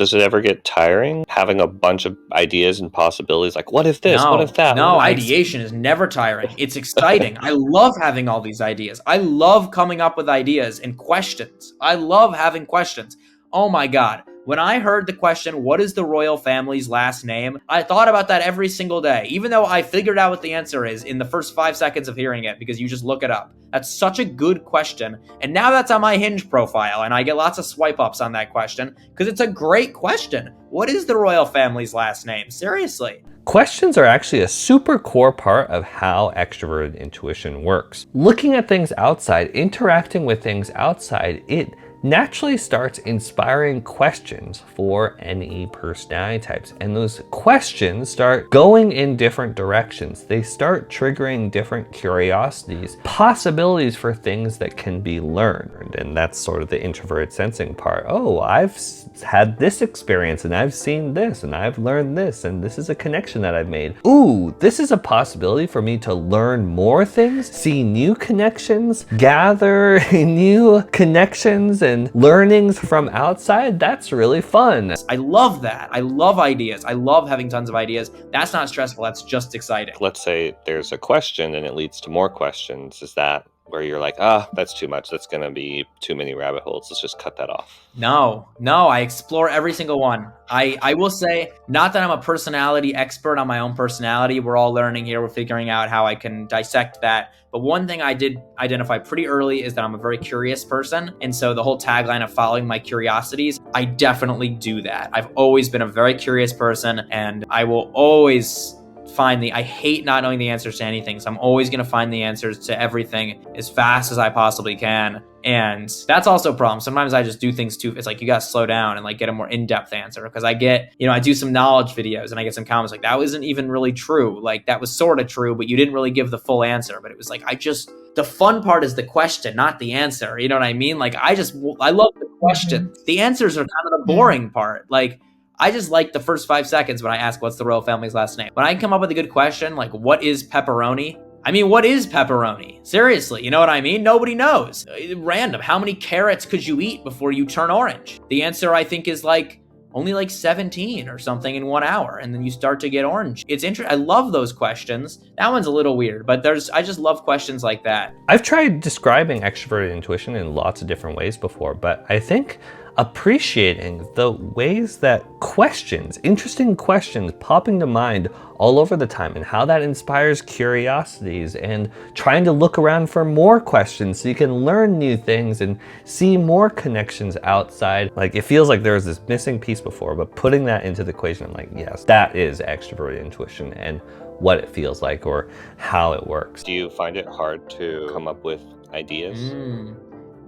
Does it ever get tiring having a bunch of ideas and possibilities? Like, what if this? What if No, that? no, ideation is never tiring. It's exciting. I love having all these ideas. I love coming up with ideas and questions. I love having questions. Oh my God. When I heard the question, what is the royal family's last name? I thought about that every single day, even though I figured out what the answer is in the first 5 seconds of hearing it because you just look it up. That's such a good question. And now that's on my Hinge profile, and I get lots of swipe ups on that question because it's a great question. What is the royal family's last name? Seriously. Questions are actually a super core part of how extroverted intuition works. Looking at things outside, interacting with things outside, it naturally starts inspiring questions for any personality types. And those questions start going in different directions. They start triggering different curiosities, possibilities for things that can be learned. And that's sort of the introverted sensing part. Oh, I've had this experience and I've seen this and I've learned this and this is a connection that I've made. Ooh, this is a possibility for me to learn more things, see new connections, gather new connections and learnings from outside. That's really fun. I love that. I love ideas. I love having tons of ideas. That's not stressful. That's just exciting. Let's say there's a question and it leads to more questions. Is that where you're like, ah, that's too much. That's going to be too many rabbit holes. Let's just cut that off. No, I explore every single one. I will say, not that I'm a personality expert on my own personality. We're all learning here. We're figuring out how I can dissect that. But one thing I did identify pretty early is that I'm a very curious person. And so the whole tagline of following my curiosities, I definitely do that. I've always been a very curious person, and I will always I hate not knowing the answers to anything. So I'm always going to find the answers to everything as fast as I possibly can. And that's also a problem. Sometimes I just do things too. It's like, you got to slow down and like get a more in-depth answer. Because I get, I do some knowledge videos and I get some comments like, that wasn't even really true. Like, that was sort of true, but you didn't really give the full answer. But it was like, the fun part is the question, not the answer. You know what I mean? Like, I love the question. The answers are kind of the boring part. Like, I just like the first 5 seconds when I ask what's the royal family's last name. When I come up with a good question, like, what is pepperoni? I mean, what is pepperoni? Seriously, you know what I mean? Nobody knows. Random. How many carrots could you eat before you turn orange? The answer, I think, is only 17 or something in 1 hour, and then you start to get orange. It's interesting. I love those questions. That one's a little weird, but I just love questions like that. I've tried describing extroverted intuition in lots of different ways before, but I think appreciating the ways that interesting questions popping to mind all over the time, and how that inspires curiosities, and trying to look around for more questions so you can learn new things and see more connections outside. Like, it feels like there was this missing piece before, but putting that into the equation, I'm like, yes, that is extroverted intuition and what it feels like or how it works. Do you find it hard to come up with ideas?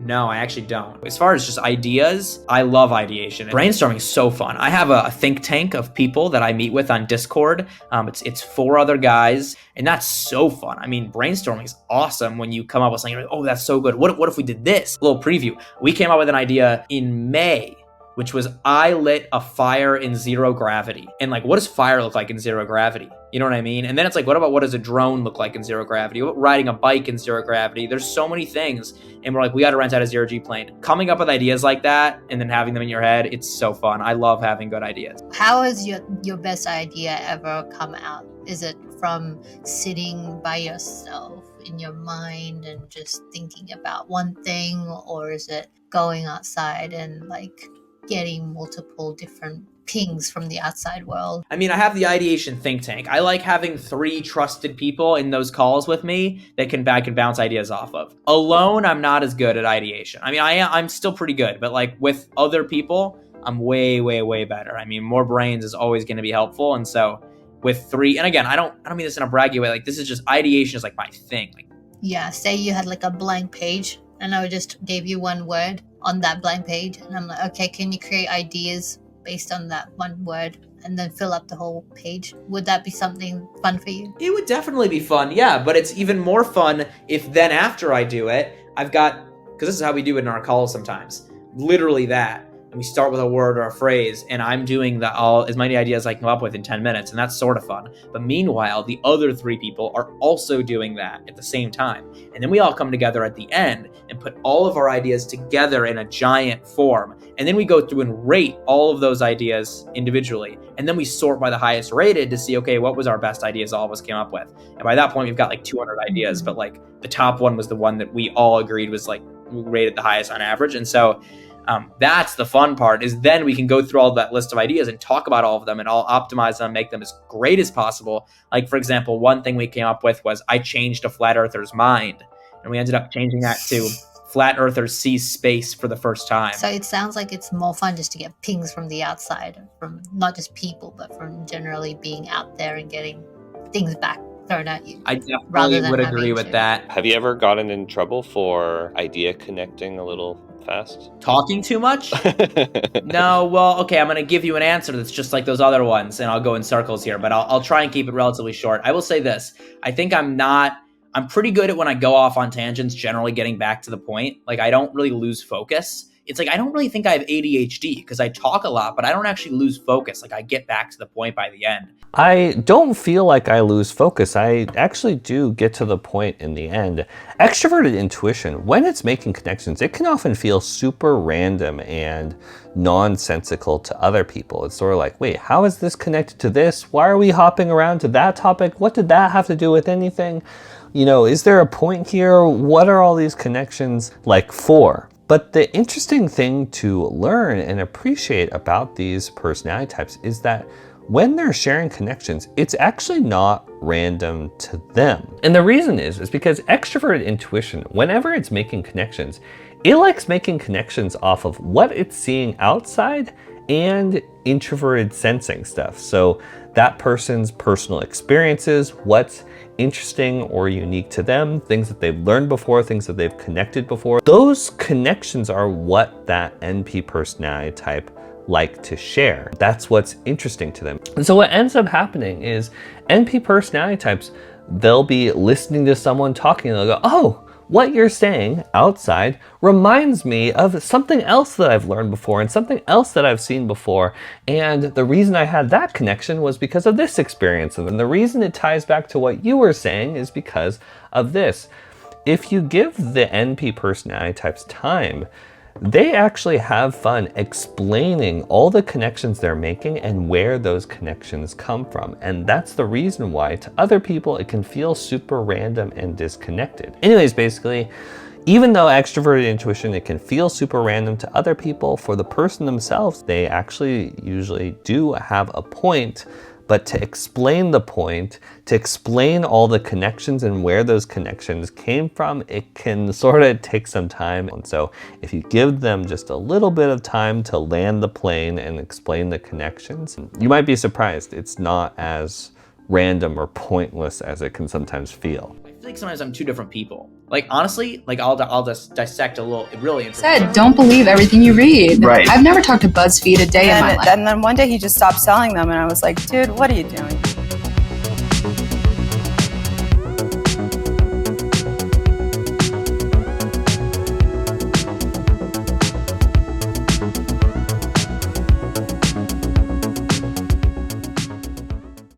No, I actually don't. As far as just ideas, I love ideation. Brainstorming is so fun. I have a think tank of people that I meet with on Discord. It's 4 other guys, and that's so fun. I mean, brainstorming is awesome when you come up with something like, oh, that's so good. What if we did this? A little preview. We came up with an idea in May, which was I lit a fire in 0 gravity. And like, what does fire look like in 0 gravity? You know what I mean? And then it's like, what does a drone look like in 0 gravity? What about riding a bike in 0 gravity? There's so many things. And we're like, we got to rent out a 0G plane. Coming up with ideas like that and then having them in your head, it's so fun. I love having good ideas. How has your best idea ever come out? Is it from sitting by yourself in your mind and just thinking about one thing? Or is it going outside and like getting multiple different pings from the outside world? I mean, I have the ideation think tank. I like having 3 trusted people in those calls with me that I can bounce ideas off of. Alone, I'm not as good at ideation. I mean, I'm still pretty good, but like with other people, I'm way, way, way better. I mean, more brains is always going to be helpful. And so with 3, and again, I don't mean this in a braggy way. Like, this is just ideation is like my thing. Like, yeah, say you had like a blank page and I just gave you one word on that blank page, and I'm like, okay, can you create ideas based on that one word and then fill up the whole page? Would that be something fun for you? It would definitely be fun, yeah, but it's even more fun if then after I do it, because this is how we do it in our calls sometimes, literally that. and we start with a word or a phrase, and I'm doing that all as many ideas as I come up with in 10 minutes, and that's sort of fun. But meanwhile, the other 3 people are also doing that at the same time. And then we all come together at the end and put all of our ideas together in a giant form. And then we go through and rate all of those ideas individually. And then we sort by the highest rated to see, okay, what was our best ideas all of us came up with? And by that point, we've got like 200 ideas, but like the top one was the one that we all agreed was like rated the highest on average. And so that's the fun part, is then we can go through all that list of ideas and talk about all of them and all optimize them, make them as great as possible. Like, for example, one thing we came up with was I changed a flat earther's mind, and we ended up changing that to flat earthers see space for the first time. So it sounds like it's more fun just to get pings from the outside, from not just people, but from generally being out there and getting things back thrown at you. I definitely would agree with that. Have you ever gotten in trouble for idea connecting a little fast? Talking too much? No, well, okay, I'm going to give you an answer that's just like those other ones, and I'll go in circles here, but I'll try and keep it relatively short. I will say this. I think I'm pretty good at when I go off on tangents, generally getting back to the point. Like, I don't really lose focus. It's like, I don't really think I have ADHD because I talk a lot, but I don't actually lose focus. Like, I get back to the point by the end. I don't feel like I lose focus. I actually do get to the point in the end. Extroverted intuition, when it's making connections, it can often feel super random and nonsensical to other people. It's sort of like, wait, how is this connected to this? Why are we hopping around to that topic? What did that have to do with anything? You know, is there a point here? What are all these connections like for? But the interesting thing to learn and appreciate about these personality types is that when they're sharing connections, it's actually not random to them. And the reason is because extroverted intuition, whenever it's making connections, it likes making connections off of what it's seeing outside and introverted sensing stuff. So that person's personal experiences, what's interesting or unique to them, things that they've learned before, things that they've connected before. Those connections are what that NP personality type like to share. That's what's interesting to them. And so what ends up happening is NP personality types, they'll be listening to someone talking and they'll go, oh, what you're saying outside reminds me of something else that I've learned before and something else that I've seen before. And the reason I had that connection was because of this experience. And the reason it ties back to what you were saying is because of this. If you give the NP personality types time, they actually have fun explaining all the connections they're making and where those connections come from. And that's the reason why to other people it can feel super random and disconnected. Anyways, basically, even though extroverted intuition, it can feel super random to other people, for the person themselves, they actually usually do have a point. But to explain the point, to explain all the connections and where those connections came from, it can sort of take some time. And so if you give them just a little bit of time to land the plane and explain the connections, you might be surprised. It's not as random or pointless as it can sometimes feel. I feel like sometimes I'm two different people. Like, honestly, like I'll just dissect a little, really interesting. Said, don't believe everything you read. Right. I've never talked to BuzzFeed a day in my life. And then one day he just stopped selling them, and I was like, dude, what are you doing?